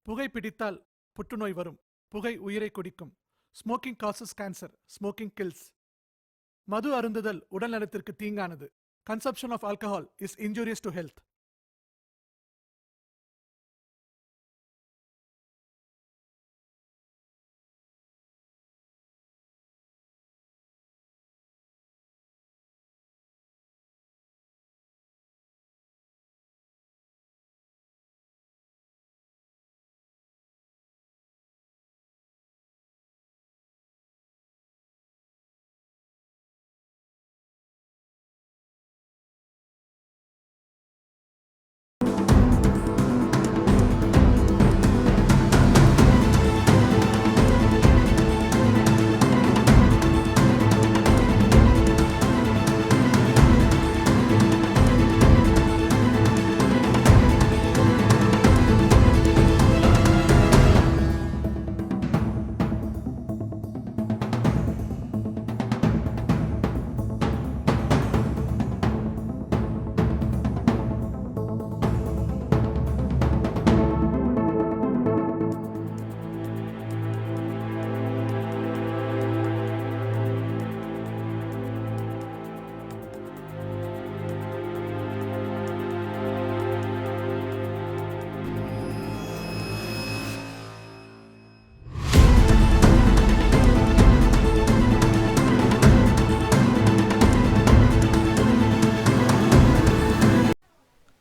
புகை பிடித்தால் புற்றுநோய் வரும். புகை உயிரை குடிக்கும். Smoking causes cancer. Smoking kills. மது அருந்துதல் உடல் நலத்திற்கு தீங்கானது. Consumption of alcohol is injurious to health.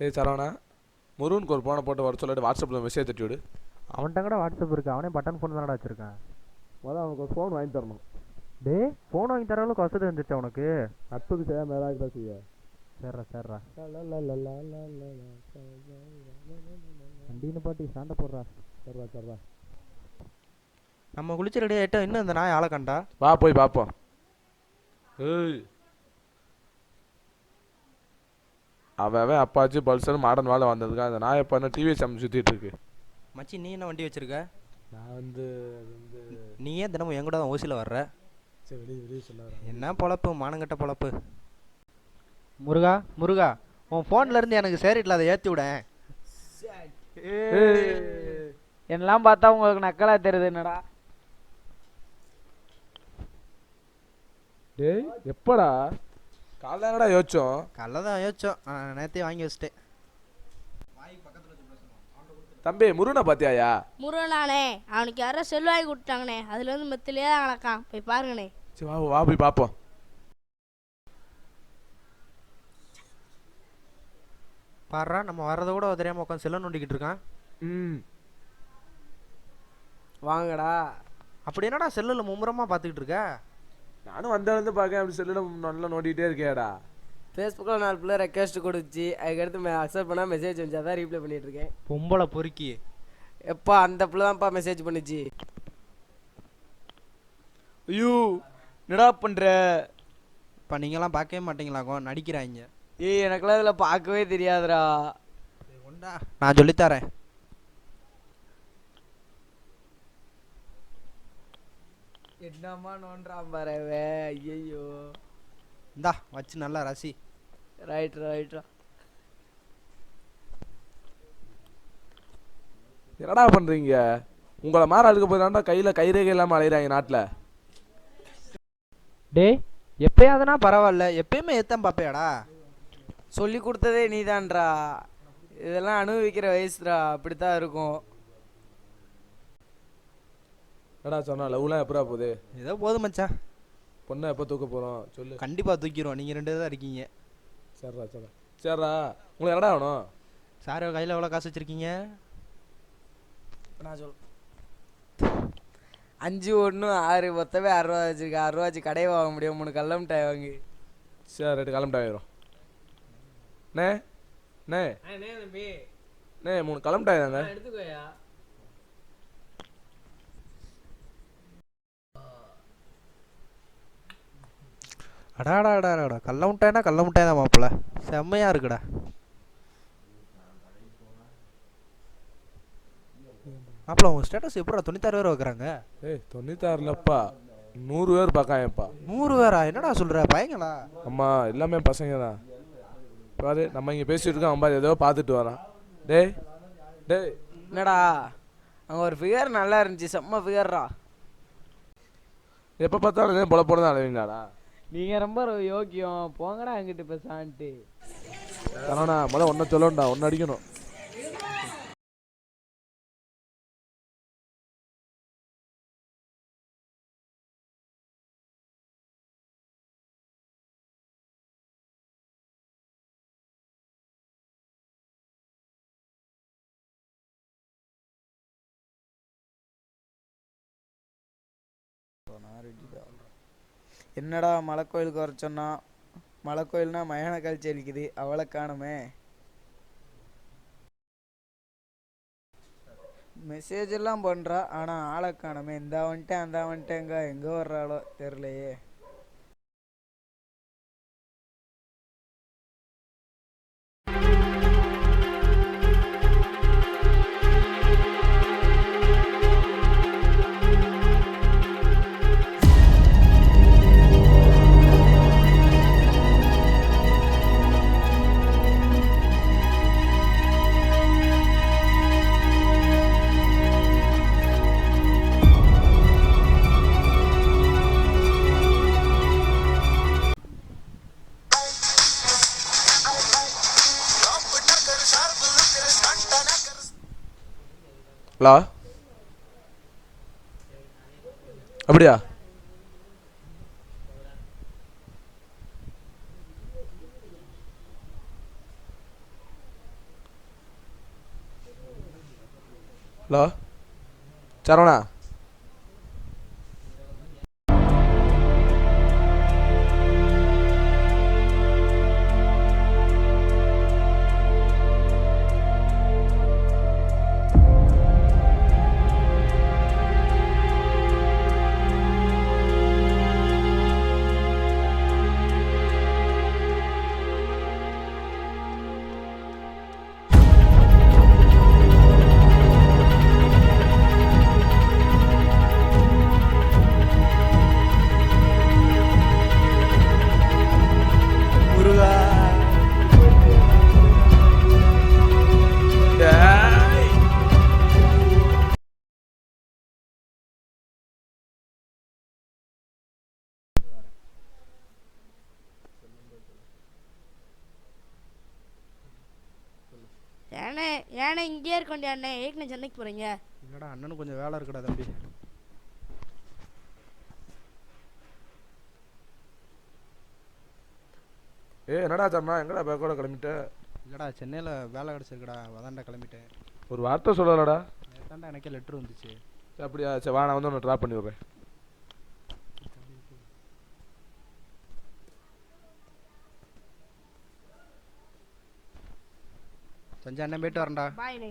டேய் சரவணா, முருகனுக்கு ஒரு ஃபோனை போட்டு வர சொல்லிட்டு வாட்ஸ்அப்பில் மெசேஜ் தட்டி விடு. அவன்கிட்ட கூட வாட்ஸ்அப் இருக்கு, அவனே பட்டன் ஃபோன் தானடா வச்சிருக்கான். முதல்ல அவனுக்கு ஒரு ஃபோன் வாங்கி தரணும். டேய் ஃபோன் வாங்கி தர அளவுக்கு வசதி வந்துச்சு அவனுக்கு. நட்புக்கு செய்ய மேலாக செய்ய. சேர்றா வண்டின்னு பாட்டி சாண்ட போடுறா. சர்றா. நம்ம குளிச்சு ரெடி ஆகிட்டோம். இன்னும் இந்த நாய் ஆளை கண்டா. வா போய் பார்ப்போம். ஏய், அவன் அப்பாச்சு பல்சர் மாடர்ன் வாழ வந்ததுக்கு அந்த நாய் எப்போ டிவிஎஸ் அம்மி சுற்றிட்டு இருக்கு. மச்சி, நீ என்ன வண்டி வச்சிருக்க? நான் வந்து நீ ஏன் தினமும் என் கூட தான் ஓசியில் வர்ற? சரி வெளியே சொல்ல என்ன பொழப்பு, மானங்கட்ட பொழப்பு. முருகா உன் ஃபோன்ல இருந்து எனக்கு சேரிட்டில் அதை ஏற்றி விட. என்னெல்லாம் பார்த்தா உங்களுக்கு நக்கலா தெரியுது என்னடா. டேய் எப்படா காலைடா யோசிச்சோம். கல்ல தான் யோசிச்சோம், நேற்றே வாங்கி வச்சிட்டேன். தம்பி முருகனை பார்த்தியாயா? முருகனானே, அவனுக்கு யாரோ செல் வாங்கி கொடுத்தாங்கண்ணே. அதுல வந்து மெத்திலே தான் கலக்கான், போய் பாருங்கண்ணே. சரி வா போய் பார்ப்போம். பாடுறா, நம்ம வர்றதை கூட தெரியாமல் உட்காந்து செல்லை நோண்டிக்கிட்டு இருக்கான். வாங்கடா. அப்படி என்னடா செல்லில் மும்முரமாக பார்த்துக்கிட்டு இருக்க? நானும் வந்து பார்க்க அப்படி செல்லில் நல்லா நோண்டிகிட்டே இருக்கேடா. ஃபேஸ்புக்கில் 4 பிள்ளை ரெக்வஸ்ட் கொடுத்து அதுக்கடுத்து அக்செப்ட் பண்ணால் மெசேஜ் வந்துச்சு, அதான் ரீப்ளை பண்ணிட்டு இருக்கேன். பொம்பளை பொறுக்கி. எப்பா அந்த பிள்ளை தான்ப்பா மெசேஜ் பண்ணுச்சு. ஐயோ என்னடா பண்ற? இப்போ நீங்களாம் பார்க்கவே மாட்டீங்களாக்கோ, நடிக்கிறாங்க. ஏய் எனக்குலாம் இதில் பார்க்கவே தெரியாதுடா. ஒண்டா நான் சொல்லித்தரேன். என்னம்மா நோன்றான் பாருவே. ஐயோ இந்தா வச்சு நல்லா ரசி. ரைட்ரா. என்னடா பண்றீங்க? உங்களை மாற அழுக்க போயிடாண்டா கையில் கைரேகை இல்லாமல் அலையிறாங்க நாட்டில். டேய் எப்பயாவதுனா பரவாயில்ல, எப்பயுமே ஏத்தான் பாப்பையாடா. சொல்லி கொடுத்ததே நீதான்டா. இதெல்லாம் அனுபவிக்கிற வயசுடா, அப்படித்தான் இருக்கும். என்னடா சொன்னா லவ்லாம் எப்படா போகுது? ஏதோ போதும் மச்சான். பொண்ணை எப்போ தூக்க போகிறோம் சொல்லு. கண்டிப்பாக தூக்கிடுவோம், நீங்கள் 2 தான் இருக்கீங்க. சரிடா உங்களுக்கு என்னடா வேணும்? சார் கையில் எவ்வளோ காசு வச்சுருக்கீங்க? நான் சொல் 5 1 6 மொத்தமே 6 ரூபா வச்சிருக்கேன். 6 ரூபா வச்சு கடையை வாங்க முடியும். 3 கல்ல மிட்டாய் வாங்கி. சரி ரைட்டு கிளம்பிட்டாயிரும். நே 3 கிளம்பிட்டாய் தாங்க. எடுத்துக்கோயா. அடாடா கல்ல முட்டாய்னா கல்ல முட்டாய் தான் மாப்பிள்ள, செம்மையாக இருக்குடா. மாப்பிள்ள உங்கள் ஸ்டேட்டஸ் எப்படா 96 பேர் வைக்கிறாங்க? 96லப்பா 100 பேர் பார்க்காயப்பா. 100 பேரா? என்னடா சொல்கிற, பையங்களா? அம்மா எல்லாமே பசங்க தான். பாரு நம்ம இங்கே பேசிட்டு இருக்கோம், அவன் பாரு ஏதோ பார்த்துட்டு வரான். டேய் என்னடா அங்கே ஒரு ஃபிகர் நல்லா இருந்துச்சு, செம்ம ஃபிகர்ரா. எப்போ பார்த்தாலும் இதே பொல போல தான் அழுவீங்களாடா? நீங்கள் ரொம்ப யோக்கியம், போங்கடா அங்கிட்டு பேசான்ட்டு. சரவணா முதல்ல ஒன்றை சொல்லணும்டா, ஒன்று அடிக்கணும். என்னடா மலை கோயிலுக்கு வர சொன்னா? மலை கோயில்னா மயான காட்சி அளிக்குது, அவளை காணுமே. மெசேஜ் எல்லாம் பண்றா, ஆனா ஆளை காணுமே. இந்த வந்துட்டேன் அந்த வந்துட்டேங்க, எங்க வர்றாளோ தெரியலையே. ஹலோ, அப்படியா? ஹலோ சரவணா, ஏண்ணே ஏண்ணே இங்கேயே இருக்க வேண்டிய அண்ணே, ஏற்கனவே சென்னைக்கு போகிறீங்க? இல்லைடா, அண்ணனுக்கு கொஞ்சம் வேலை இருக்குடா தம்பி. என்னடா சரணா, எங்கடா பேக்கோட கிளம்பிட்ட? இல்லைடா, சென்னையில் வேலை கிடச்சிருக்குடா, அதான்டா கிளம்பிட்டேன். ஒரு வார்த்தை சொல்லலடா. நேத்தாண்டா எனக்கே லெட்ரு வந்துச்சு. அப்படியா? சரி வா, நான் வந்து ஒன்று ட்ராப் பண்ணி விட்றேன். சஞ்சய் அண்ணன் போயிட்டு வரேன்டா. பாய்ண்ணே.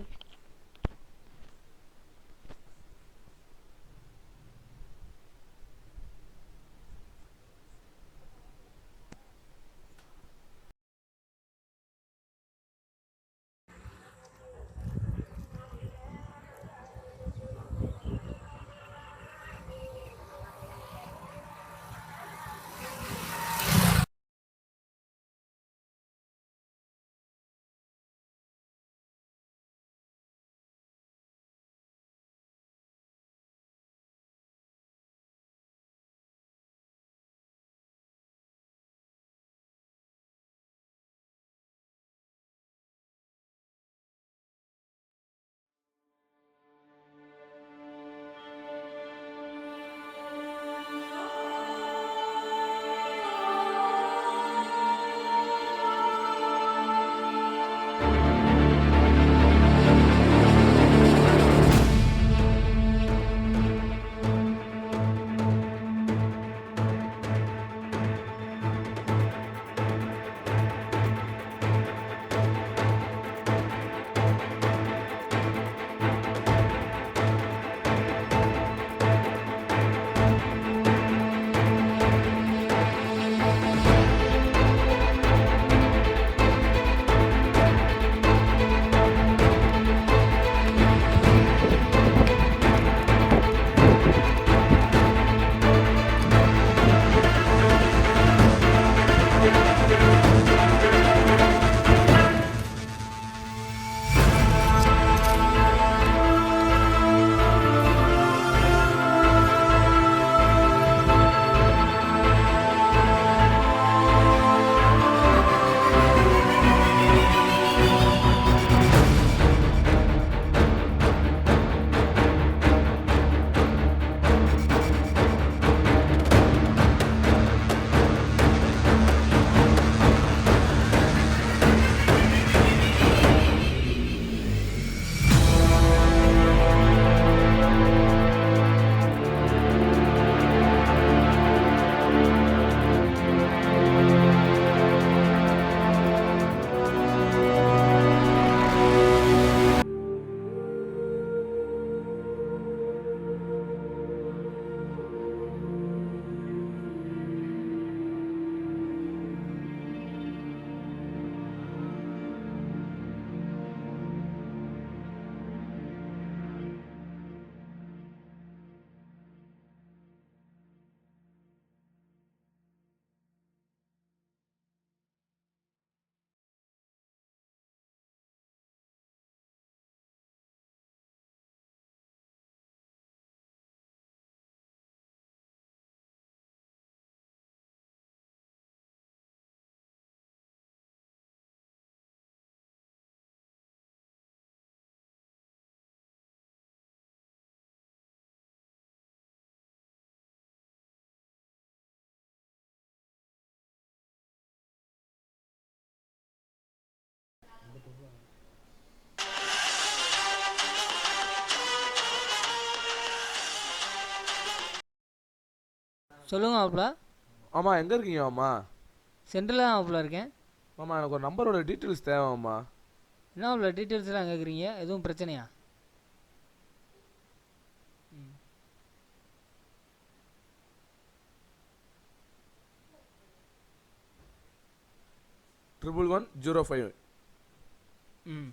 சொல்லுங்க மாப்பிள. ஆமாம் எங்கே இருக்கீங்க மாமா? சென்ட்ரலில் தான் மாப்பிள இருக்கேன். மாமா எனக்கு ஒரு நம்பரோட டீட்டெயில்ஸ் தேவைம்மா. என்ன மாப்பிள டீட்டெயில்ஸ்லாம் கேட்குறீங்க? எதுவும் பிரச்சனையா? ம் 11105. ம்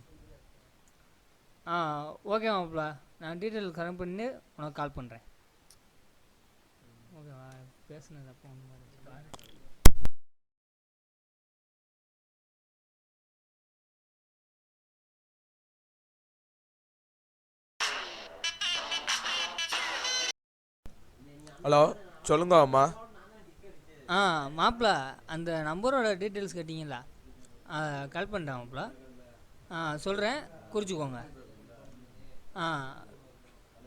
ஆ ஓகே மாப்பிள, நான் டீட்டெயில் கரெக்ட் பண்ணி உனக்கு கால் பண்ணுறேன். ஓகேவா? பேசுனது அப்போ ஒன்று மாதிரி ஹலோ சொல்லுங்க மாமா. மாப்பிள, அந்த நம்பரோட டீட்டெயில்ஸ் கேட்டிங்களா? கால் பண்ணிட்டேன் மாப்பிள. சொல்கிறேன், குறிச்சிக்கோங்க.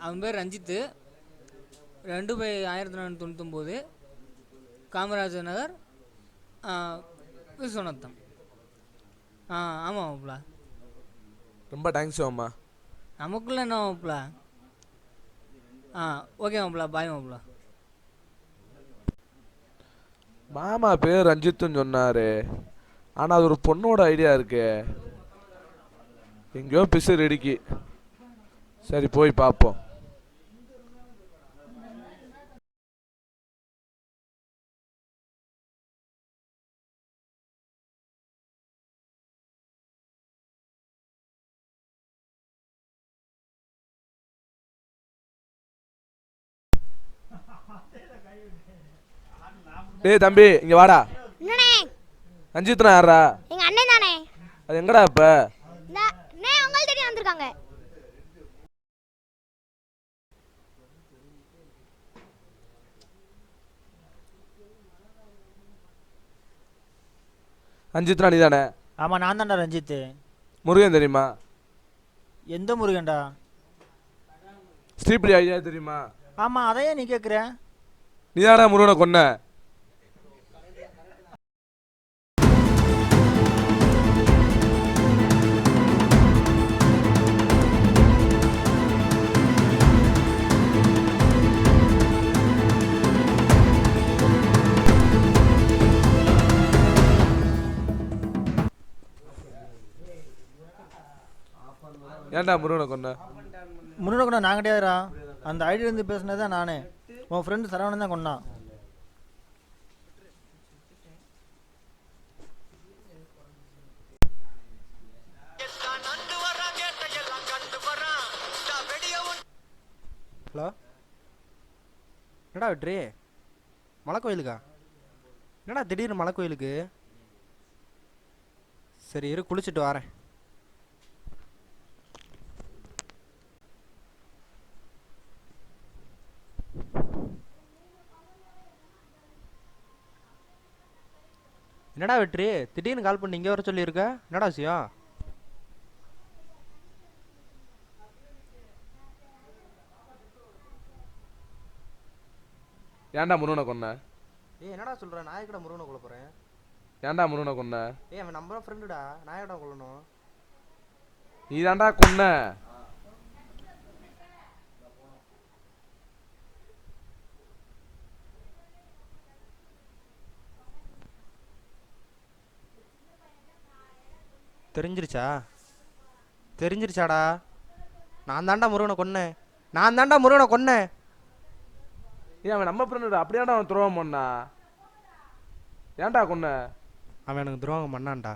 அவன் பேர் ரஞ்சித்து, 2/1999, காமராஜர் நகர், விஸ்வநாத்தம். ஆமாம் மாப்பிள. ரொம்ப தேங்க்ஸ் மாமா. நமக்குள்ள என்ன மாப்பிள? ஓகே மாப்பிள, பாய் மாப்பிள. மாமா பேர் ரஞ்சித்துன்னு சொன்னார், ஆனால் அது ஒரு பொண்ணோட ஐடியா இருக்கு. எங்கேயோ பிசு ரெடிக்கு. சரி போய் பார்ப்போம். டேய் தம்பி இங்க வாடா. என்னண்ணே? ரஞ்சித்னா யாரா? எங்க அண்ணன் தானே. அது எங்கடா இப்ப? அண்ணே உங்கள் தேடி வந்திருக்காங்க. ரஞ்சித்னா நீ தானே? ஆமாம் நான் தான்டா ரஞ்சித்து. முருகன் தெரியுமா? எந்த முருகன்டா? ஸ்ரீபிரி ஐயா தெரியுமா? ஆமாம் அதையே நீ கேட்குற. நீ தானே முருகனை கொன்ன? ஏன்டா முருகனை கொன்ன? முருகனை கொண்டா நான் கிடையாதுடா. அந்த ஐடியிலேருந்து பேசுனது தான் நானே. உன் ஃப்ரெண்டு சரவணன் தான் கொண்டான். ஹலோ, என்னடா வெற்றி, மலை கோயிலுக்கா? என்னடா திடீர்னு மலை கோயிலுக்கு? சரி இரு, குளிச்சுட்டு வரேன். என்னடா வெற்றி, திடீர்னு கால் பண்ணி இங்கே வர சொல்லியிருக்க? என்னடா விஷயம்? ஏன்டா முருகனை கொன்ன? ஏய் என்னடா சொல்ற? நான் எங்கடா முருகனை கொல்ல போறேன்? ஏன்டா முருகனை கொன்ன? ஏய் அவன் நம்ம ஃப்ரெண்டுடா, நான் எங்கடா கொல்லணும்? நீ தான்டா கொன்ன. தெரிஞ்சிருச்சாடா? நான் தான்டா முருகனை கொன்னேன். நான் தான்டா முருகனை கொன்னேன். ஏன் அவன் நம்ம ஃப்ரெண்டுடா, அப்படியாடா அவன் துரோகம் பண்ணா? ஏன்டா கொன்ன? அவன் எனக்கு துரோகம் பண்ணான்டா.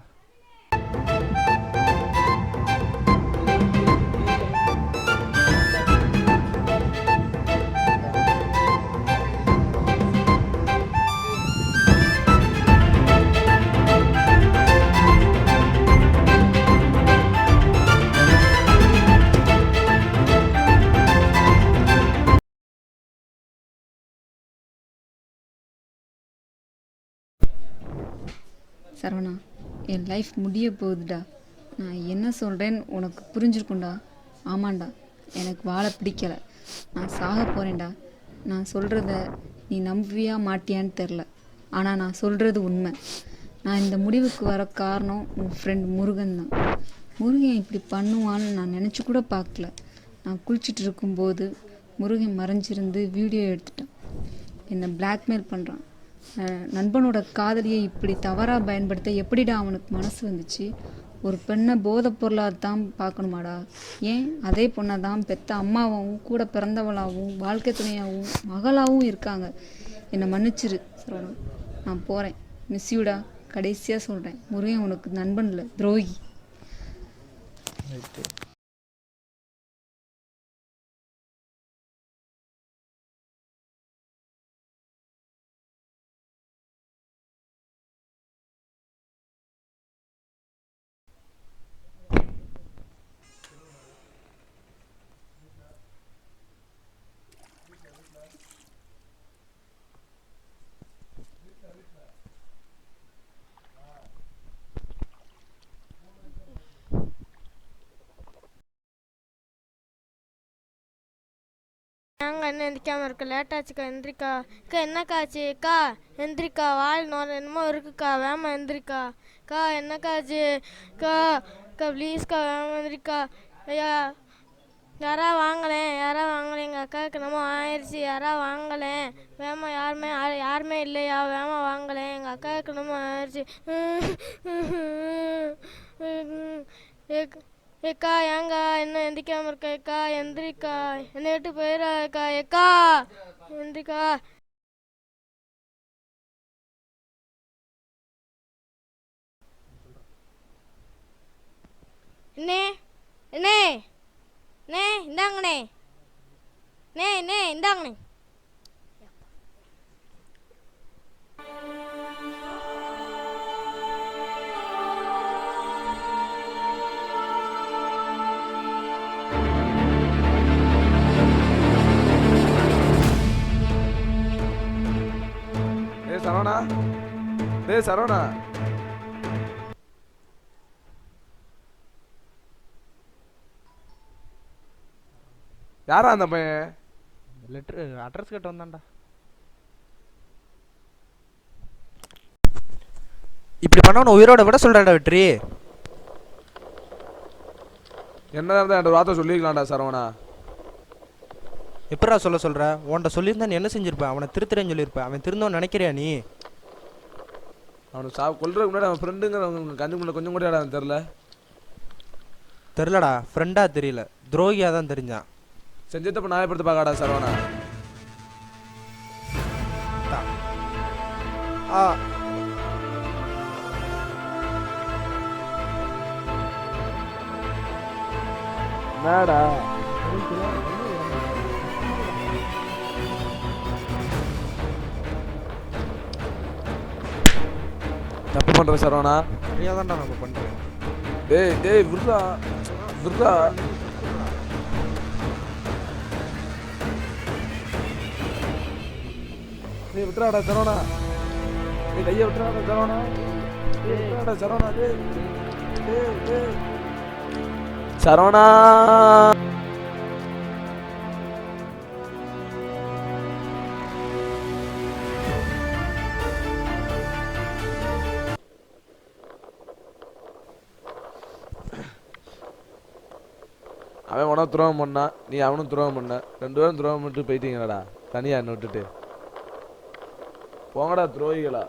சரவணா, என் லைஃப் முடிய போகுதுடா. நான் என்ன சொல்கிறேன்னு உனக்கு புரிஞ்சிருக்கும்டா. ஆமாண்டா, எனக்கு வாழ பிடிக்கலை. நான் சாக போகிறேன்டா. நான் சொல்கிறத நீ நம்புவியா மாட்டியான்னு தெரில, ஆனால் நான் சொல்கிறது உண்மை. நான் இந்த முடிவுக்கு வர காரணம் உன் ஃப்ரெண்ட் முருகன் தான். முருகன் இப்படி பண்ணுவான்னு நான் நினச்சி கூட பார்க்கல. நான் குளிச்சுட்டு இருக்கும்போது முருகன் மறைஞ்சிருந்து வீடியோ எடுத்துட்டான். என்னை பிளாக்மெயில் பண்ணுறான். நண்பனோட காதலியை இப்படி தவறாக பயன்படுத்த எப்படிடா அவனுக்கு மனசு வந்துச்சு? ஒரு பெண்ணை போதைப் பொருளாக தான் பார்க்கணுமாடா? ஏன் அதே பொண்ணை தான் பெத்த அம்மாவாகவும் கூட பிறந்தவளாகவும் வாழ்க்கை துணையாகவும் மகளாகவும் இருக்காங்க. என்னை மன்னிச்சிரு சரவணா, நான் போகிறேன். மிஸ்யூடா. கடைசியாக சொல்கிறேன், முருகன் உனக்கு நண்பன் இல்லை, துரோகி. நாங்கள் என்ன எந்திரிக்காமல் இருக்க லேட்டாச்சுக்கா, எந்திரிக்கா. அக்கா என்னக்கா ஆச்சு? அக்கா எந்திரிக்கா, வாயில் நோர என்னமோ இருக்குக்கா, வேமா எந்திரிக்கா. அக்கா என்னக்கா ஆச்சு? அக்கா அக்கா ப்ளீஸ்க்கா, வேமா எந்திரிக்கா. ஐயா யாரா வாங்கலேன், எங்கள் அக்காவுக்கு என்னமோ ஆயிடுச்சு, யாரா வாங்கலேன். வேமா யாருமே இல்லையா, வேமா வாங்கலேன், எங்கள் அக்காவுக்கு என்னமோ ஆயிடுச்சு. ஏக்கா ஏங்கா என்ன எந்திரிக்காம இருக்க? ஏக்கா எந்திரிக்கா, என்னை விட்டு போயிடாக்கா. ஏக்கா எந்திரிக்கா. அண்ணே அண்ணே அண்ணே இந்தாங்கண்ணே, அண்ணே இந்தாங்கண்ணே. சரவணா, டேய் சரவணா. யாரா அந்த பையன்? லெட்ரு அட்ரஸ் கேட்டு வந்தான்டா. இப்படி பண்ணவன உயிரோட விட சொல்றாடா வெற்றி. என்னதான் இருந்தா என்கிட்ட ஒரு வார்த்தை சொல்லிக்கலாம்டா சரவணா. எப்படா சொல்ற? உன்கிட்ட சொல்லியிருந்தா நீ என்ன செஞ்சிருப்ப? அவனை திருத்துறேன்னு சொல்லியிருப்ப. அவன் திருந்தவன் நினைக்கிறியா நீ? அவனை கொல்றதுக்கு முன்னாடி அவன் ஃப்ரெண்டுங்கிற கண்ணு முன்னாடி கொஞ்சம் கூட அவன் தெரிலடா. ஃப்ரெண்டா தெரியல, துரோகியா தான் தெரிஞ்சான். செஞ்சதப்ப நியாயப்படுத்த பார்க்காடா சரவணா. என்னடா தப்பு பண்ற சரவணா? தெரியாதான்டா நம்ம பண்றேன். டேய் விட்றா விட்றா. டேய் விட்றாடா சரவணா. டேய் கையை விட்றாடா சரவணா. டேய் விட்றாடா சரவணா. டேய் சரவணா. அவன் உனக்கு துரோகம் பண்ணா, நீ அவனும் துரோகம் பண்ண. 2 பேரும் துரோகம் பண்ணிட்டு போயிட்டீங்களாடா தனியா என்ன விட்டுட்டு. போங்கடா துரோகிகளா.